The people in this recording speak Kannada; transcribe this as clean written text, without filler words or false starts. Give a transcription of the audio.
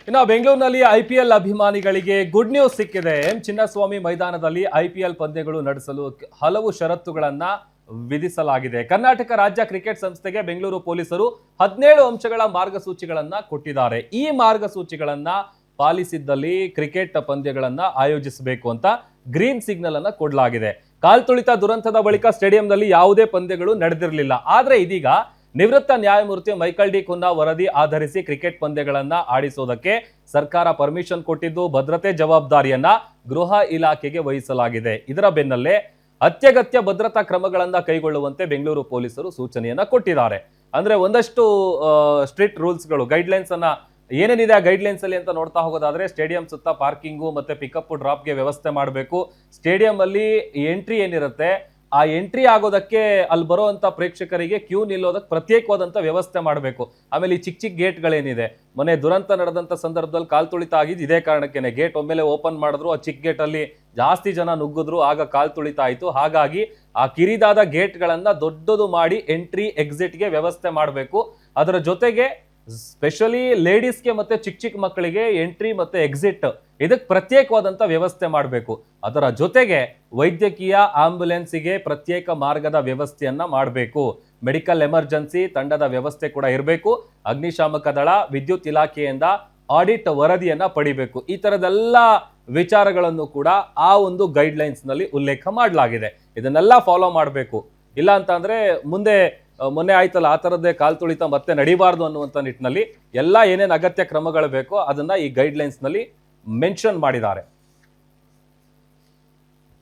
ಇನ್ನು ಬೆಂಗಳೂರಿನಲ್ಲಿ ಐಪಿಎಲ್ ಅಭಿಮಾನಿಗಳಿಗೆ ಗುಡ್ ನ್ಯೂಸ್ ಸಿಕ್ಕಿದೆ. ಎಂ ಚಿನ್ನಸ್ವಾಮಿ ಮೈದಾನದಲ್ಲಿ ಐಪಿಎಲ್ ಪಂದ್ಯಗಳು ನಡೆಸಲು ಹಲವು ಷರತ್ತುಗಳನ್ನ ವಿಧಿಸಲಾಗಿದೆ. ಕರ್ನಾಟಕ ರಾಜ್ಯ ಕ್ರಿಕೆಟ್ ಸಂಸ್ಥೆಗೆ ಬೆಂಗಳೂರು ಪೊಲೀಸರು 17 ಅಂಶಗಳ ಮಾರ್ಗಸೂಚಿಗಳನ್ನ ಕೊಟ್ಟಿದ್ದಾರೆ. ಈ ಮಾರ್ಗಸೂಚಿಗಳನ್ನ ಪಾಲಿಸಿದ್ದಲ್ಲಿ ಕ್ರಿಕೆಟ್ ಪಂದ್ಯಗಳನ್ನ ಆಯೋಜಿಸಬೇಕು ಅಂತ ಗ್ರೀನ್ ಸಿಗ್ನಲ್ ಅನ್ನ ಕೊಡಲಾಗಿದೆ. ಕಾಲ್ತುಳಿತ ದುರಂತದ ಬಳಿಕ ಸ್ಟೇಡಿಯಂನಲ್ಲಿ ಯಾವುದೇ ಪಂದ್ಯಗಳು ನಡೆದಿರಲಿಲ್ಲ. ಆದ್ರೆ ಇದೀಗ ನಿವೃತ್ತ ನ್ಯಾಯಮೂರ್ತಿ ಮೈಕಲ್ ಡಿ ಕುನ್ನಾ ವರದಿ ಆಧರಿಸಿ ಕ್ರಿಕೆಟ್ ಪಂದ್ಯಗಳನ್ನ ಆಡಿಸೋದಕ್ಕೆ ಸರ್ಕಾರ ಪರ್ಮಿಷನ್ ಕೊಟ್ಟಿದ್ದು, ಭದ್ರತೆ ಜವಾಬ್ದಾರಿಯನ್ನ ಗೃಹ ಇಲಾಖೆಗೆ ವಹಿಸಲಾಗಿದೆ. ಇದರ ಬೆನ್ನಲ್ಲೇ ಅತ್ಯಗತ್ಯ ಭದ್ರತಾ ಕ್ರಮಗಳನ್ನ ಕೈಗೊಳ್ಳುವಂತೆ ಬೆಂಗಳೂರು ಪೊಲೀಸರು ಸೂಚನೆಯನ್ನ ಕೊಟ್ಟಿದ್ದಾರೆ. ಅಂದ್ರೆ ಒಂದಷ್ಟು ಸ್ಟ್ರಿಕ್ಟ್ ರೂಲ್ಸ್ಗಳು, ಗೈಡ್ಲೈನ್ಸ್ ಅನ್ನ ಏನೇನಿದೆ ಆ ಗೈಡ್ಲೈನ್ಸ್ ಅಲ್ಲಿ ಅಂತ ನೋಡ್ತಾ ಹೋಗೋದಾದ್ರೆ, ಸ್ಟೇಡಿಯಂ ಸುತ್ತ ಪಾರ್ಕಿಂಗು ಮತ್ತೆ ಪಿಕಪ್ ಡ್ರಾಪ್ಗೆ ವ್ಯವಸ್ಥೆ ಮಾಡಬೇಕು. ಸ್ಟೇಡಿಯಂ ಅಲ್ಲಿ ಎಂಟ್ರಿ ಏನಿರುತ್ತೆ ಆ ಎಂಟ್ರಿ ಆಗೋದಕ್ಕೆ ಅಲ್ಲಿ ಬರುವಂತ ಪ್ರೇಕ್ಷಕರಿಗೆ ಕ್ಯೂ ನಿಲ್ಲೋದಕ್ಕೆ ಪ್ರತ್ಯೇಕವಾದಂತ ವ್ಯವಸ್ಥೆ ಮಾಡಬೇಕು. ಆಮೇಲೆ ಈ ಚಿಕ್ಕ ಚಿಕ್ಕ ಗೇಟ್ಗಳೇನಿದೆ, ಮೊನ್ನೆ ದುರಂತ ನಡೆದಂತ ಸಂದರ್ಭದಲ್ಲಿ ಕಾಲ್ತುಳಿತ ಆಗಿದ್ದು ಇದೇ ಕಾರಣಕ್ಕೇನೆ. ಗೇಟ್ ಒಮ್ಮೆಲೆ ಓಪನ್ ಮಾಡಿದ್ರು, ಆ ಚಿಕ್ಕ ಗೇಟ್ ಅಲ್ಲಿ ಜಾಸ್ತಿ ಜನ ನುಗ್ಗಿದ್ರು, ಆಗ ಕಾಲ್ತುಳಿತ ಆಯ್ತು. ಹಾಗಾಗಿ ಆ ಕಿರಿದಾದ ಗೇಟ್ಗಳನ್ನ ದೊಡ್ಡದು ಮಾಡಿ ಎಂಟ್ರಿ ಎಕ್ಸಿಟ್ಗೆ ವ್ಯವಸ್ಥೆ ಮಾಡಬೇಕು. ಅದರ ಜೊತೆಗೆ ಸ್ಪೆಷಲಿ ಲೇಡೀಸ್ಗೆ ಮತ್ತೆ ಚಿಕ್ಕ ಚಿಕ್ಕ ಮಕ್ಕಳಿಗೆ ಎಂಟ್ರಿ ಮತ್ತೆ ಎಕ್ಸಿಟ್ ಇದಕ್ಕೆ ಪ್ರತ್ಯೇಕವಾದಂತ ವ್ಯವಸ್ಥೆ ಮಾಡಬೇಕು. ಅದರ ಜೊತೆಗೆ ವೈದ್ಯಕೀಯ ಆಂಬ್ಯುಲೆನ್ಸ್ಗೆ ಪ್ರತ್ಯೇಕ ಮಾರ್ಗದ ವ್ಯವಸ್ಥೆಯನ್ನ ಮಾಡಬೇಕು. ಮೆಡಿಕಲ್ ಎಮರ್ಜೆನ್ಸಿ ತಂಡದ ವ್ಯವಸ್ಥೆ ಕೂಡ ಇರಬೇಕು. ಅಗ್ನಿಶಾಮಕ ದಳ, ವಿದ್ಯುತ್ ಇಲಾಖೆಯಿಂದ ಆಡಿಟ್ ವರದಿಯನ್ನ ಪಡಿಬೇಕು. ಈ ತರದೆಲ್ಲ ವಿಚಾರಗಳನ್ನು ಕೂಡ ಆ ಒಂದು ಗೈಡ್ಲೈನ್ಸ್ ನಲ್ಲಿ ಉಲ್ಲೇಖ ಮಾಡಲಾಗಿದೆ. ಇದನ್ನೆಲ್ಲ ಫಾಲೋ ಮಾಡಬೇಕು. ಇಲ್ಲ ಅಂತ ಅಂದ್ರೆ ಮುಂದೆ ಮೊನ್ನೆ ಆಯ್ತಲ್ಲ ಆ ತರದ್ದೇ ಕಾಲ್ತುಳಿತ ಮತ್ತೆ ನಡಿಬಾರ್ದು ಅನ್ನುವಂಥ ನಿಟ್ಟಿನಲ್ಲಿ ಎಲ್ಲ ಏನೇನು ಅಗತ್ಯ ಕ್ರಮಗಳು ಬೇಕೋ ಅದನ್ನ ಈ ಗೈಡ್ಲೈನ್ಸ್ ನಲ್ಲಿ ಮೆನ್ಷನ್ ಮಾಡಿದ್ದಾರೆ.